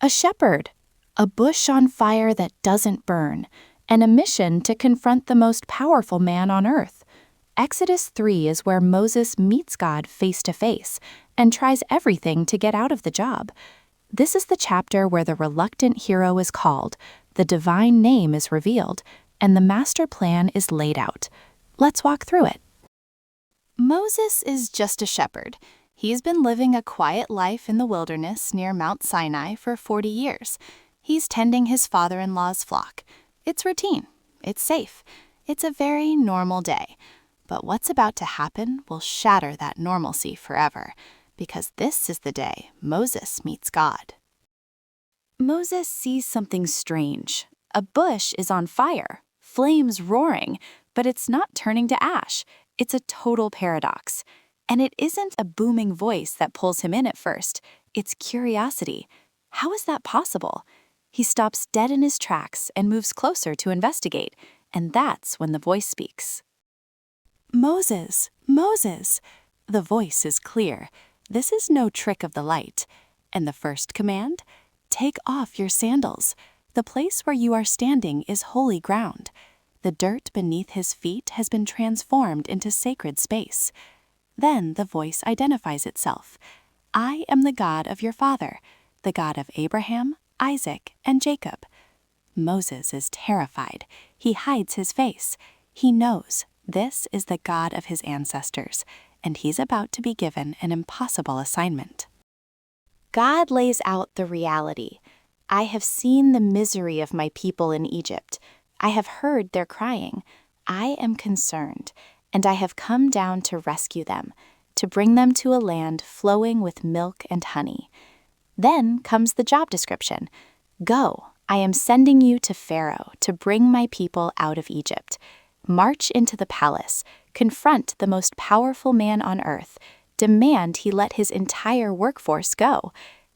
A shepherd, a bush on fire that doesn't burn, and a mission to confront the most powerful man on earth. Exodus 3 is where Moses meets God face to face and tries everything to get out of the job. This is the chapter where the reluctant hero is called, the divine name is revealed, and the master plan is laid out. Let's walk through it. Moses is just a shepherd. He's been living a quiet life in the wilderness near Mount Sinai for 40 years. He's tending his father-in-law's flock. It's routine. It's safe. It's a very normal day. But what's about to happen will shatter that normalcy forever, because this is the day Moses meets God. Moses sees something strange. A bush is on fire, flames roaring, but it's not turning to ash. It's a total paradox. And it isn't a booming voice that pulls him in at first. It's curiosity. How is that possible? He stops dead in his tracks and moves closer to investigate, and that's when the voice speaks. Moses, Moses. The voice is clear. This is no trick of the light. And the first command? Take off your sandals. The place where you are standing is holy ground. The dirt beneath his feet has been transformed into sacred space. Then the voice identifies itself. I am the God of your father, the God of Abraham, Isaac, and Jacob. Moses is terrified. He hides his face. He knows this is the God of his ancestors, and he's about to be given an impossible assignment. God lays out the reality. I have seen the misery of my people in Egypt. I have heard their crying. I am concerned, and I have come down to rescue them, to bring them to a land flowing with milk and honey. Then comes the job description. Go, I am sending you to Pharaoh to bring my people out of Egypt. March into the palace, confront the most powerful man on earth, demand he let his entire workforce go.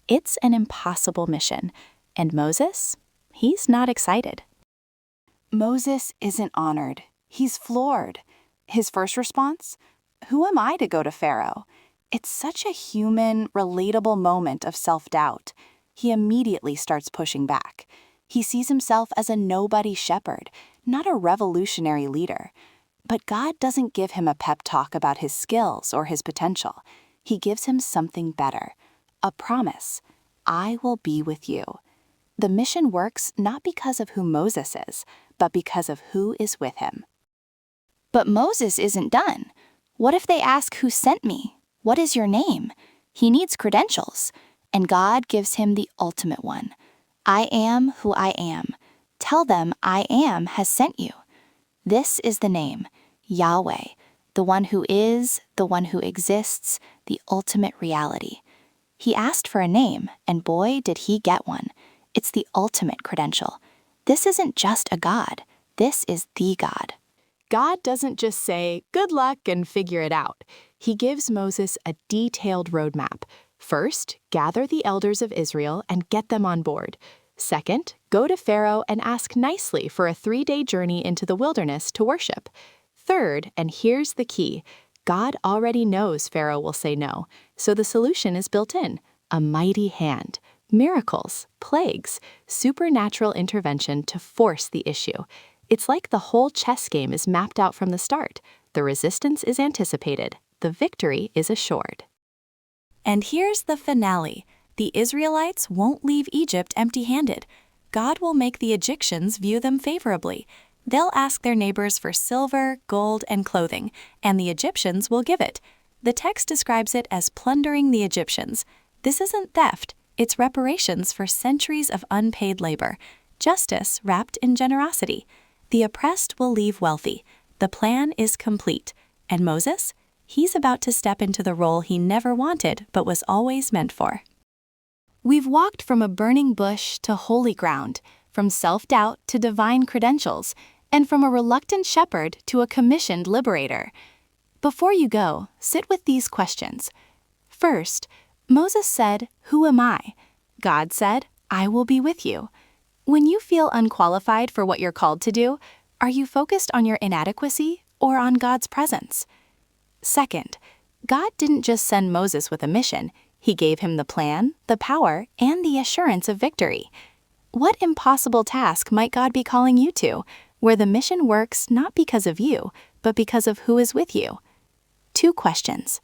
It's an impossible mission. And Moses? He's not excited. Moses isn't honored. He's floored. His first response? Who am I to go to Pharaoh? It's such a human, relatable moment of self-doubt. He immediately starts pushing back. He sees himself as a nobody shepherd, not a revolutionary leader. But God doesn't give him a pep talk about his skills or his potential. He gives him something better, a promise. I will be with you. The mission works not because of who Moses is, but because of who is with him. But Moses isn't done. What if they ask who sent me? What is your name? He needs credentials, and God gives him the ultimate one. I am who I am. Tell them I am has sent you. This is the name, Yahweh, the one who is, the one who exists, the ultimate reality. He asked for a name, and boy, did he get one. It's the ultimate credential. This isn't just a God. This is the God. God doesn't just say, good luck and figure it out. He gives Moses a detailed roadmap. First, gather the elders of Israel and get them on board. Second, go to Pharaoh and ask nicely for a 3-day journey into the wilderness to worship. Third, and here's the key, God already knows Pharaoh will say no, so the solution is built in, a mighty hand, miracles, plagues, supernatural intervention to force the issue. It's like the whole chess game is mapped out from the start. The resistance is anticipated. The victory is assured. And here's the finale. The Israelites won't leave Egypt empty-handed. God will make the Egyptians view them favorably. They'll ask their neighbors for silver, gold, and clothing, and the Egyptians will give it. The text describes it as plundering the Egyptians. This isn't theft. It's reparations for centuries of unpaid labor. Justice wrapped in generosity. The oppressed will leave wealthy. The plan is complete. And Moses? He's about to step into the role he never wanted but was always meant for. We've walked from a burning bush to holy ground, from self-doubt to divine credentials, and from a reluctant shepherd to a commissioned liberator. Before you go, sit with these questions. First, Moses said, "Who am I?" God said, "I will be with you." When you feel unqualified for what you're called to do, are you focused on your inadequacy or on God's presence? Second, God didn't just send Moses with a mission, He gave him the plan, the power, and the assurance of victory. What impossible task might God be calling you to, where the mission works not because of you, but because of who is with you? 2 questions.